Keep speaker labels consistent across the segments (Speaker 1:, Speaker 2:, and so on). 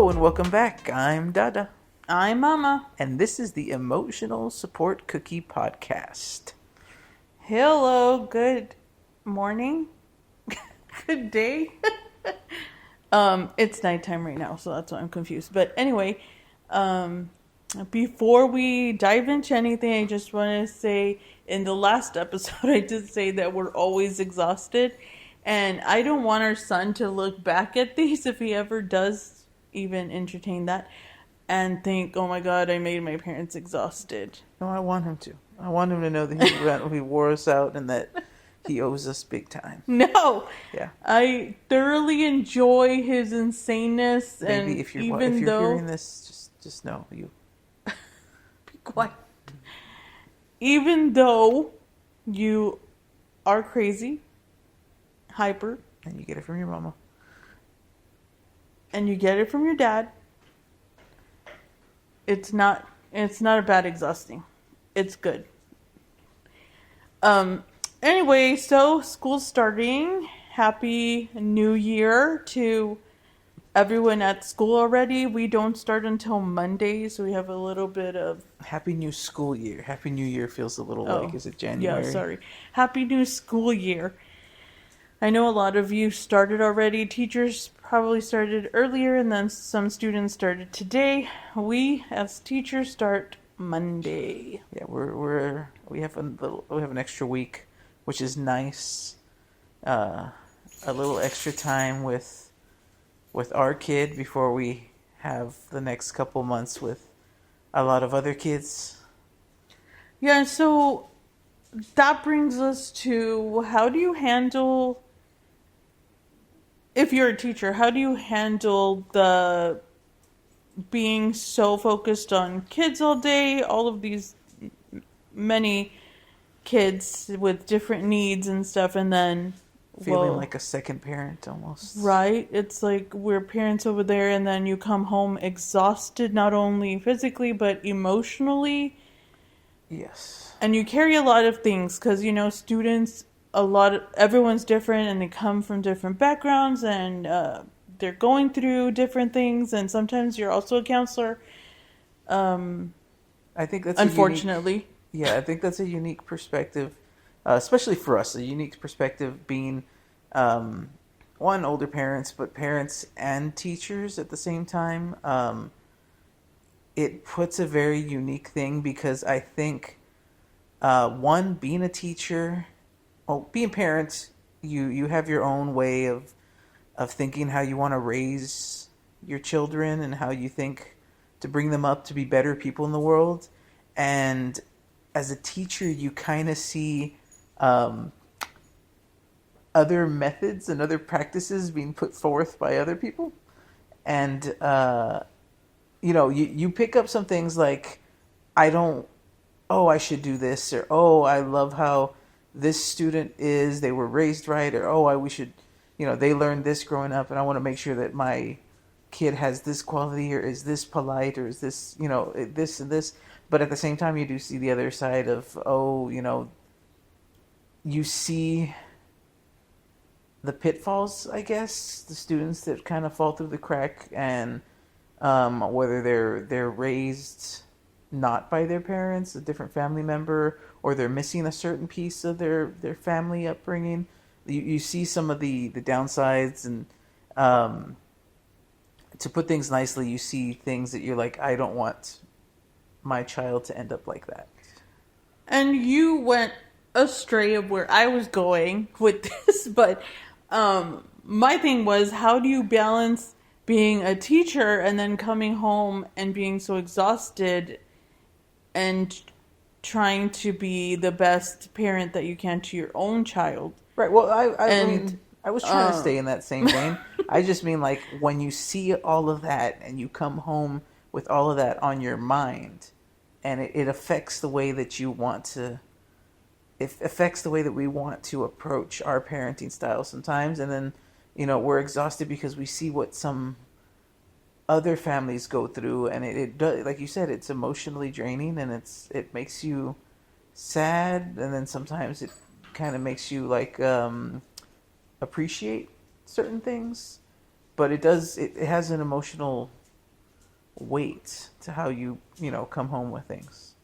Speaker 1: and welcome back. I'm Dada,
Speaker 2: I'm Mama.
Speaker 1: and this is the Emotional Support Cookie Podcast.
Speaker 2: Hello, good morning, good day. It's nighttime right now, so that's why I'm confused. But anyway, before we dive into anything, I just want to say in the last episode, I did say that we're always exhausted, and I don't want our son to look back at these if he ever does even entertain that and think, oh my God, I made my parents exhausted.
Speaker 1: No, I want him to. I want him to know that he wore us out and that he owes us big time.
Speaker 2: No.
Speaker 1: Yeah.
Speaker 2: I thoroughly enjoy his insaneness,
Speaker 1: Baby,
Speaker 2: and
Speaker 1: if you're
Speaker 2: even though
Speaker 1: hearing this, just know you.
Speaker 2: be quiet. Even though you are crazy, hyper,
Speaker 1: And you get it from your mama.
Speaker 2: and you get it from your dad, it's not a bad exhausting. It's good. Anyway, so school's starting. Happy New Year to everyone at school already. We don't start until Monday, so we have a little bit of...
Speaker 1: Happy New School Year. Happy New Year feels a little like, is it January?
Speaker 2: Yeah, sorry. Happy New School Year. I know a lot of you started already. Teachers probably started earlier, and then some students started today. We, as teachers, start Monday.
Speaker 1: Yeah, we have an extra week, which is nice. A little extra time with our kid before we have the next couple months with a lot of other kids.
Speaker 2: Yeah, so that brings us to, how do you handle, if you're a teacher, how do you handle the being so focused on kids all day, all of these many kids with different needs and stuff, and then
Speaker 1: Feeling like a second parent almost.
Speaker 2: right? It's like we're parents over there, and then you come home exhausted, not only physically but emotionally.
Speaker 1: Yes.
Speaker 2: And you carry a lot of things because, students, everyone's different, and they come from different backgrounds, and they're going through different things, and sometimes you're also a counselor.
Speaker 1: I think that's
Speaker 2: Unfortunately.
Speaker 1: I think that's a unique perspective, especially for us. A unique perspective being, one, older parents, but parents and teachers at the same time. It puts a very unique thing because I think, one, being a teacher, being parents, you have your own way of thinking how you want to raise your children and how you think to bring them up to be better people in the world. And as a teacher, you kind of see other methods and other practices being put forth by other people. And, you pick up some things like, I should do this, or, I love how this student is, they were raised right, or, we should, they learned this growing up, and I want to make sure that my kid has this quality, or is this polite, or is this, this and this. But at the same time, you do see the other side of, you see the pitfalls, I guess, the students that kind of fall through the crack, and whether they're raised not by their parents, a different family member, or they're missing a certain piece of their family upbringing. You see some of the downsides, and to put things nicely, you see things that you're like, I don't want my child to end up like that.
Speaker 2: And you went astray of where I was going with this, but my thing was, how do you balance being a teacher and then coming home and being so exhausted and trying to be the best parent that you can to your own child?
Speaker 1: Right. Well, I mean, I was trying to stay in that same vein. I just mean, like, when you see all of that and you come home with all of that on your mind, and it affects the way that you want to, it affects the way that we want to approach our parenting style sometimes. And then, we're exhausted because we see what some other families go through, and it does, like you said, it's emotionally draining, and it makes you sad, and then sometimes it kind of makes you like appreciate certain things, but it has an emotional weight to how you come home with things.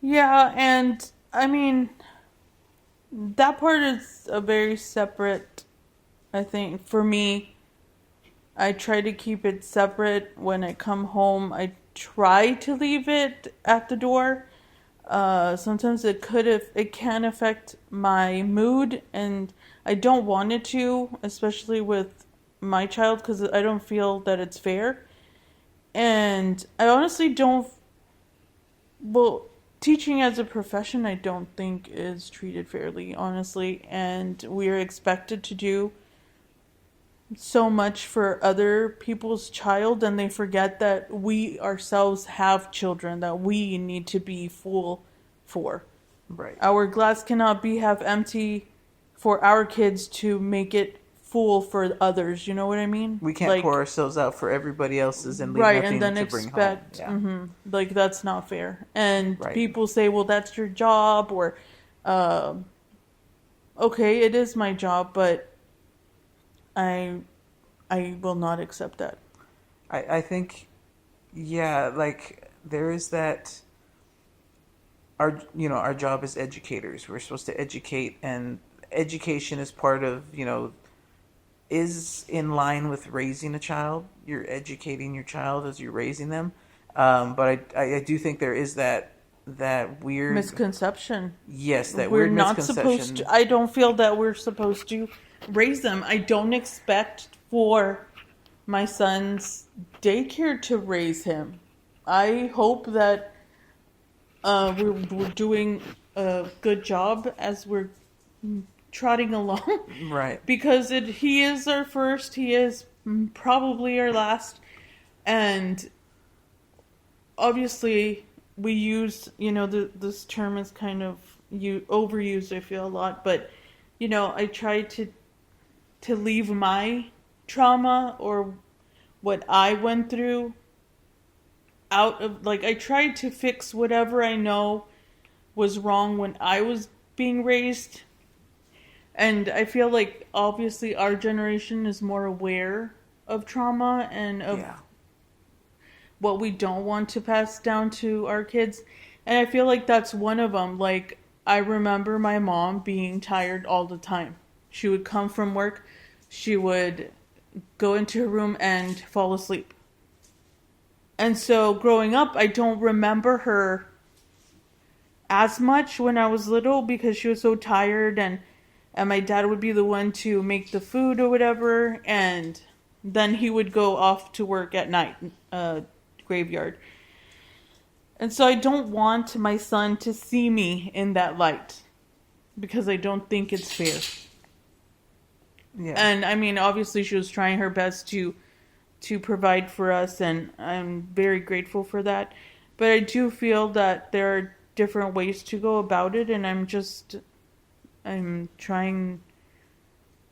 Speaker 2: Yeah, and I mean, that part is a very separate, I think, for me. I try to keep it separate. When I come home, I try to leave it at the door. Sometimes it can affect my mood, and I don't want it to, especially with my child, because I don't feel that it's fair. And I honestly don't, well, teaching as a profession, I don't think is treated fairly, honestly. And we are expected to do so much for other people's child, and they forget that we ourselves have children that we need to be full for.
Speaker 1: Right.
Speaker 2: Our glass cannot be half empty for our kids to make it full for others. You know what I mean?
Speaker 1: We can't pour ourselves out for everybody else's and leave
Speaker 2: right,
Speaker 1: nothing
Speaker 2: and then
Speaker 1: to bring
Speaker 2: expect,
Speaker 1: home. Yeah.
Speaker 2: like that's not fair. And
Speaker 1: Right.
Speaker 2: people say, "Well, that's your job," or, "Okay, it is my job," but I will not accept that.
Speaker 1: I think, yeah, like there is that. Our job as educators, we're supposed to educate, and education is part of is in line with raising a child. You're educating your child as you're raising them, but I do think there is that weird
Speaker 2: Misconception.
Speaker 1: Yes, that
Speaker 2: We're
Speaker 1: weird
Speaker 2: not
Speaker 1: misconception.
Speaker 2: supposed to. I don't feel that we're supposed to raise them. I don't expect for my son's daycare to raise him. I hope that we're doing a good job as we're trotting along.
Speaker 1: Right.
Speaker 2: Because he is our first, he is probably our last, and obviously we use, this term is kind of overused, I feel, a lot, but I try to leave my trauma or what I went through out of, like, I tried to fix whatever I know was wrong when I was being raised. And I feel like obviously our generation is more aware of trauma and of what we don't want to pass down to our kids. And I feel like that's one of them. Like, I remember my mom being tired all the time. She would come from work, she would go into her room and fall asleep. And so growing up, I don't remember her as much when I was little because she was so tired, and my dad would be the one to make the food or whatever, and then he would go off to work at night, graveyard. And so I don't want my son to see me in that light because I don't think it's fair.
Speaker 1: Yeah.
Speaker 2: And I mean, obviously she was trying her best to provide for us, and I'm very grateful for that. But I do feel that there are different ways to go about it, and I'm trying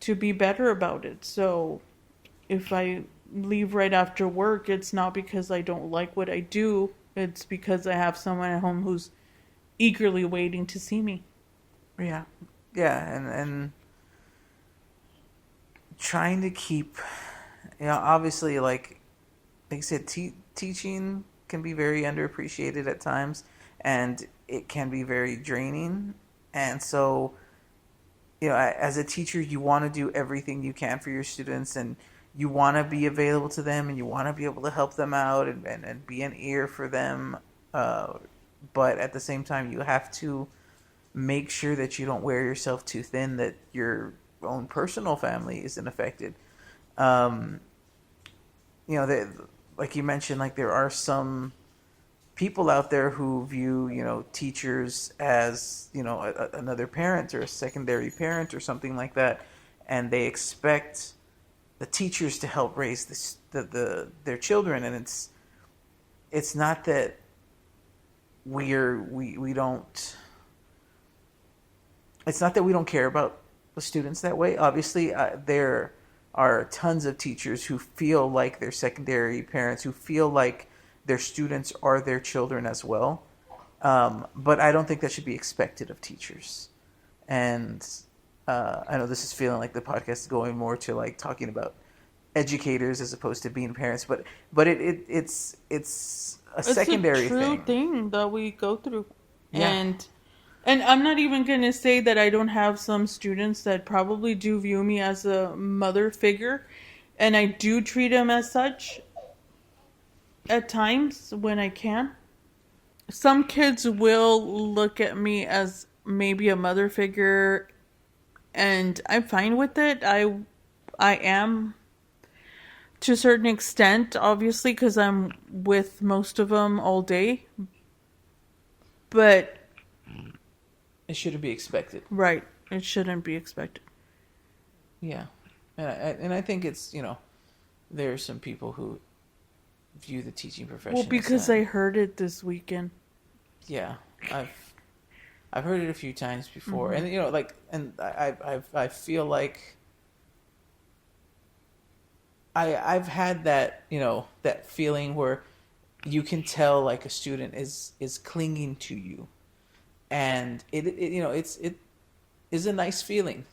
Speaker 2: to be better about it. So if I leave right after work, it's not because I don't like what I do. It's because I have someone at home who's eagerly waiting to see me.
Speaker 1: Yeah. Yeah, and trying to keep, obviously, like I said, teaching can be very underappreciated at times, and it can be very draining. And so, as a teacher, you want to do everything you can for your students, and you want to be available to them, and you want to be able to help them out and be an ear for them. But at the same time, you have to make sure that you don't wear yourself too thin, that your own personal family isn't affected. Like you mentioned, like there are some people out there who view, teachers as, another parent or a secondary parent or something like that, and they expect the teachers to help raise their children, and it's not that we don't. It's not that we don't care about the students that way. Obviously, there are tons of teachers who feel like they're secondary parents, who feel like their students are their children as well. But I don't think that should be expected of teachers. And I know this is feeling like the podcast is going more to like talking about educators as opposed to being parents. But it's a
Speaker 2: It's
Speaker 1: secondary
Speaker 2: a true
Speaker 1: thing.
Speaker 2: thing that we go through.
Speaker 1: Yeah.
Speaker 2: And I'm not even going to say that I don't have some students that probably do view me as a mother figure, and I do treat them as such at times when I can. Some kids will look at me as maybe a mother figure, and I'm fine with it. I am to a certain extent, obviously, because I'm with most of them all day. But
Speaker 1: It shouldn't be expected.
Speaker 2: right, it shouldn't be expected.
Speaker 1: Yeah. And I think it's, there are some people who view the teaching profession
Speaker 2: Well,
Speaker 1: as
Speaker 2: because
Speaker 1: that.
Speaker 2: I heard it this weekend.
Speaker 1: Yeah. I've heard it a few times before. And and I feel like I've had that, that feeling where you can tell like a student is clinging to you, and it is a nice feeling.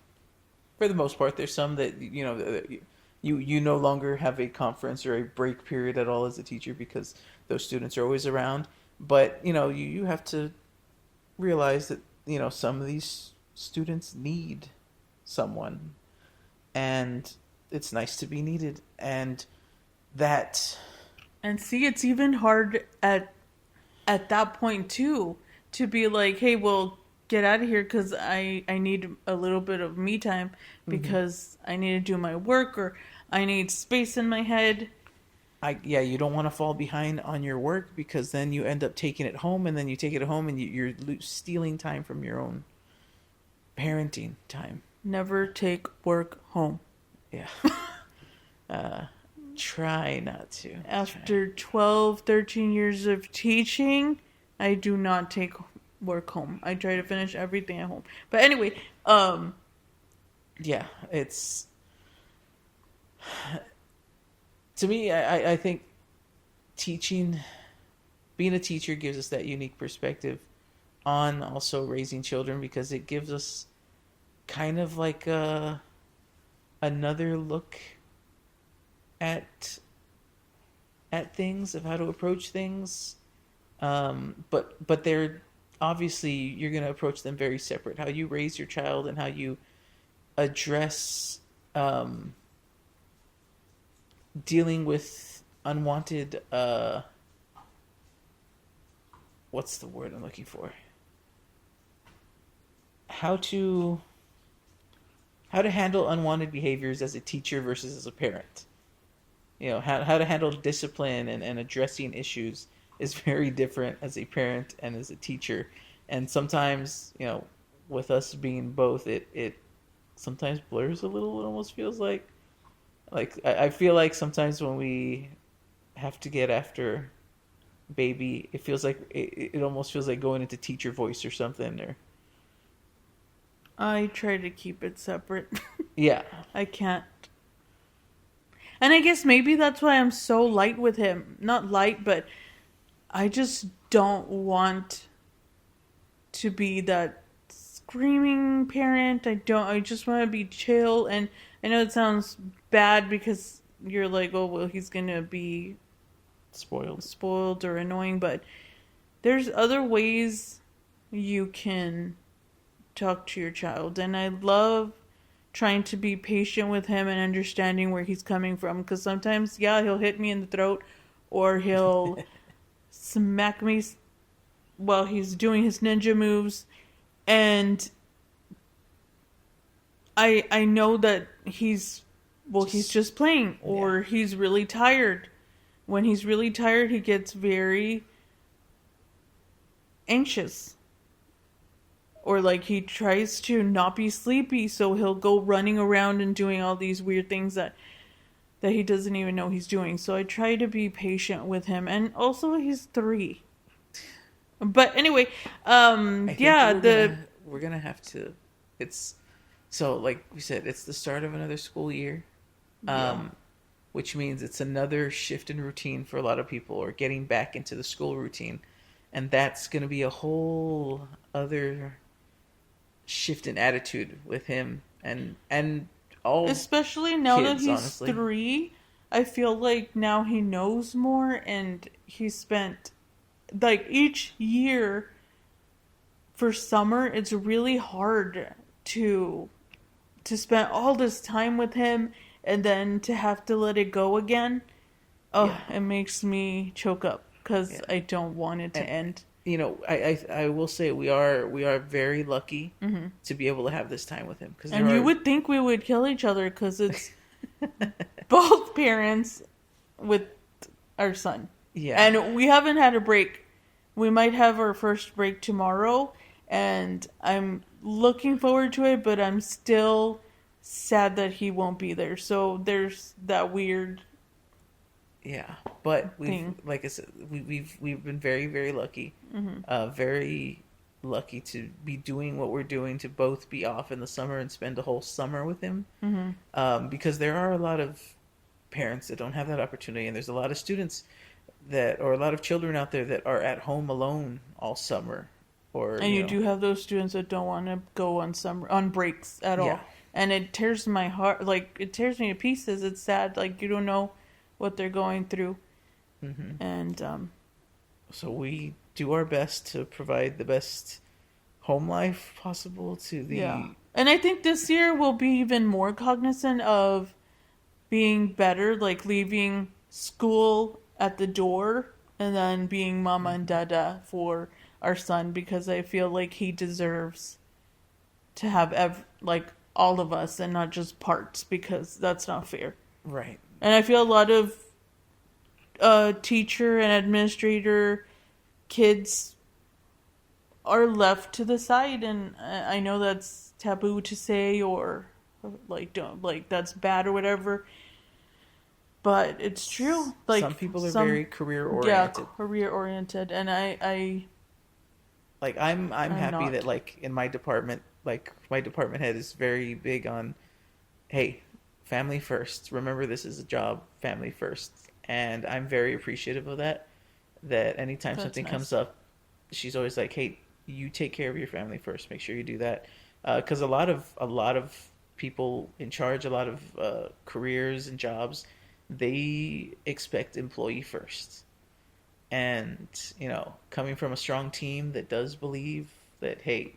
Speaker 1: For the most part, there's some that that you no longer have a conference or a break period at all as a teacher because those students are always around. But you have to realize that some of these students need someone, and it's nice to be needed, and that
Speaker 2: And see, it's even hard at that point too to be like, "Hey, well, get out of here because I need a little bit of me time because I need to do my work or I need space in my head."
Speaker 1: you don't want to fall behind on your work because then you end up taking it home, and then you take it home and you're stealing time from your own parenting time.
Speaker 2: Never take work home.
Speaker 1: Yeah. Try not to.
Speaker 2: After 12, 13 years of teaching, I do not take work home. I try to finish everything at home. But anyway,
Speaker 1: Yeah, it's to me. I think being a teacher gives us that unique perspective on also raising children because it gives us kind of like another look at things of how to approach things. But they're obviously you're going to approach them very separate. How you raise your child and how you address dealing with unwanted what's the word I'm looking for? How to handle unwanted behaviors as a teacher versus as a parent. How to handle discipline and addressing issues is very different as a parent and as a teacher. And sometimes, with us being both, it sometimes blurs a little. It almost feels like I feel like sometimes when we have to get after baby, it feels like it almost feels like going into teacher voice or something. Or
Speaker 2: I try to keep it separate.
Speaker 1: yeah,
Speaker 2: I can't. And I guess maybe that's why I'm so light with him. Not light, but I just don't want to be that screaming parent. I just want to be chill. And I know it sounds bad because you're like, oh, well, he's going to be spoiled or annoying. But there's other ways you can talk to your child. And I love trying to be patient with him and understanding where he's coming from. Because sometimes, he'll hit me in the throat or he'll smack me while he's doing his ninja moves. And I know that he's just playing or he's really tired. When he's really tired, he gets very anxious. Or like he tries to not be sleepy, so he'll go running around and doing all these weird things that he doesn't even know he's doing. So I try to be patient with him. And also he's 3. But anyway,
Speaker 1: we're gonna have to. It's so like we said, it's the start of another school year, which means it's another shift in routine for a lot of people, or getting back into the school routine, and that's gonna be a whole other shift in attitude with him, and all
Speaker 2: Especially now that
Speaker 1: kids,
Speaker 2: he's
Speaker 1: honestly.
Speaker 2: 3, I feel like now he knows more, and he spent like each year for summer. It's really hard to spend all this time with him and then to have to let it go again. Oh,
Speaker 1: Yeah.
Speaker 2: it makes me choke up because
Speaker 1: Yeah.
Speaker 2: I don't want it to
Speaker 1: And
Speaker 2: end.
Speaker 1: I will say we are very lucky to be able to have this time with him because there
Speaker 2: And you
Speaker 1: are
Speaker 2: would think we would kill each other because it's both parents with our son.
Speaker 1: yeah.
Speaker 2: And we haven't had a break. We might have our first break tomorrow, and I'm looking forward to it, but I'm still sad that he won't be there. So there's that weird
Speaker 1: Yeah, but
Speaker 2: thing.
Speaker 1: like I said, we've been very, very lucky, very lucky to be doing what we're doing, to both be off in the summer and spend a whole summer with him. Because there are a lot of parents that don't have that opportunity, and there's a lot of students or a lot of children out there that are at home alone all summer, or
Speaker 2: And you do have those students that don't want to go on breaks at all.
Speaker 1: Yeah.
Speaker 2: And it tears my heart, like it tears me to pieces. It's sad, like you don't know what they're going through. And
Speaker 1: So we do our best to provide the best home life possible to the
Speaker 2: yeah. And I think this year we'll be even more cognizant of being better, like leaving school at the door and then being mama and dada for our son, because I feel like he deserves to have like all of us and not just parts, because that's not fair.
Speaker 1: right.
Speaker 2: And I feel a lot of teacher and administrator kids are left to the side, and I know that's taboo to say, or like don't, like that's bad or whatever, but it's true. Like
Speaker 1: Some people are very career oriented.
Speaker 2: Yeah, career oriented, and I
Speaker 1: Like I'm happy
Speaker 2: not.
Speaker 1: that like in my department, like my department head is very big on, hey, family first. Remember, this is a job, family first. And I'm very appreciative of that. That anytime
Speaker 2: That's
Speaker 1: something
Speaker 2: nice.
Speaker 1: comes up, she's always like, hey, you take care of your family first. Make sure you do that. Because a lot of people in charge, a lot of careers and jobs, they expect employee first. And coming from a strong team that does believe that, hey,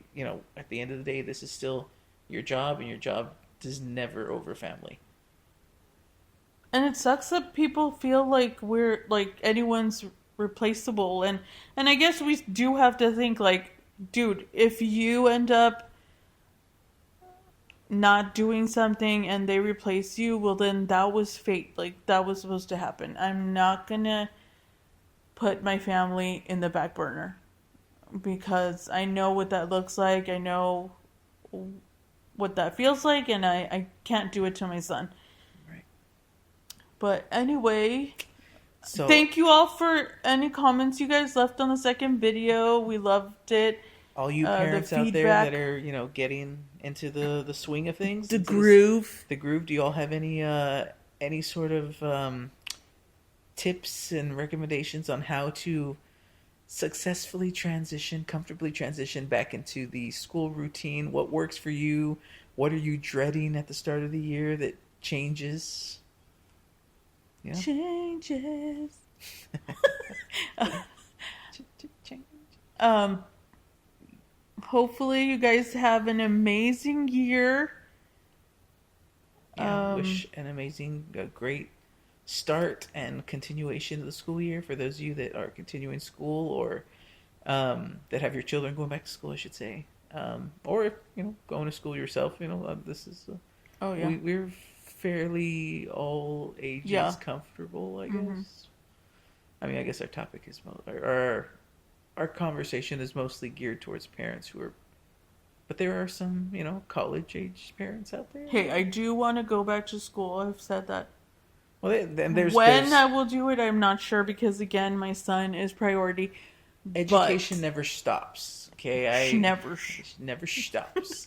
Speaker 1: at the end of the day, this is still your job, and your job is never over family.
Speaker 2: And it sucks that people feel like we're like anyone's replaceable, and I guess we do have to think like, dude, if you end up not doing something and they replace you, well then that was fate. Like that was supposed to happen. I'm not gonna put my family in the back burner because I know what that looks like. I know what that feels like, and I can't do it to my son.
Speaker 1: Right.
Speaker 2: But anyway,
Speaker 1: So
Speaker 2: thank you all for any comments you guys left on the second video. We loved it.
Speaker 1: all you
Speaker 2: the
Speaker 1: parents out there
Speaker 2: feedback.
Speaker 1: that are, getting into the swing of things,
Speaker 2: The
Speaker 1: into
Speaker 2: groove.
Speaker 1: the groove, do you all have any sort of tips and recommendations on how to successfully comfortably transition back into the school routine? What works for you? What are you dreading at the start of the year that changes? Yeah.
Speaker 2: Changes.
Speaker 1: Change.
Speaker 2: Hopefully you guys have an amazing year.
Speaker 1: Yeah, wish an amazing, great start and continuation of the school year for those of you that are continuing school, or that have your children going back to school, I should say, or if going to school yourself. This is
Speaker 2: Oh yeah.
Speaker 1: we're fairly all ages
Speaker 2: Yeah.
Speaker 1: comfortable, I guess. I mean, I guess our topic is our conversation is mostly geared towards parents who are, but there are some college age parents out there.
Speaker 2: Hey, I do want to go back to school. I've said that.
Speaker 1: Well, then there's
Speaker 2: I will do it, I'm not sure, because again, my son is priority.
Speaker 1: education never stops. Okay,
Speaker 2: Never.
Speaker 1: never stops.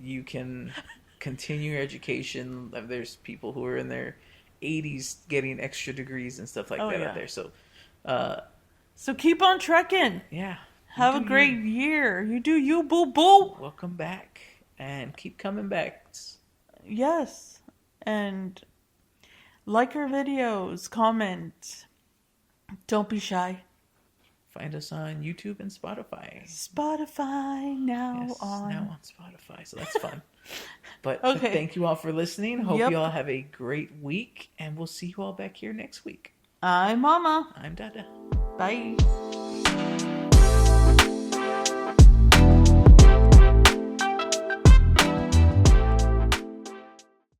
Speaker 1: You can continue your education. There's people who are in their 80s getting extra degrees and stuff like that
Speaker 2: yeah.
Speaker 1: out there. So,
Speaker 2: So keep on trekking.
Speaker 1: yeah.
Speaker 2: Have a
Speaker 1: you do
Speaker 2: great
Speaker 1: you.
Speaker 2: year. You do you, boo boo.
Speaker 1: Welcome back, and keep coming back.
Speaker 2: Yes. And like our videos, comment. Don't be shy.
Speaker 1: Find us on YouTube and Spotify.
Speaker 2: Spotify now
Speaker 1: Yes,
Speaker 2: on.
Speaker 1: now on Spotify, so that's fun. But
Speaker 2: Okay.
Speaker 1: thank you all for listening. Hope
Speaker 2: Yep.
Speaker 1: you all have a great week, and we'll see you all back here next week.
Speaker 2: I'm Mama.
Speaker 1: I'm Dada.
Speaker 2: Bye.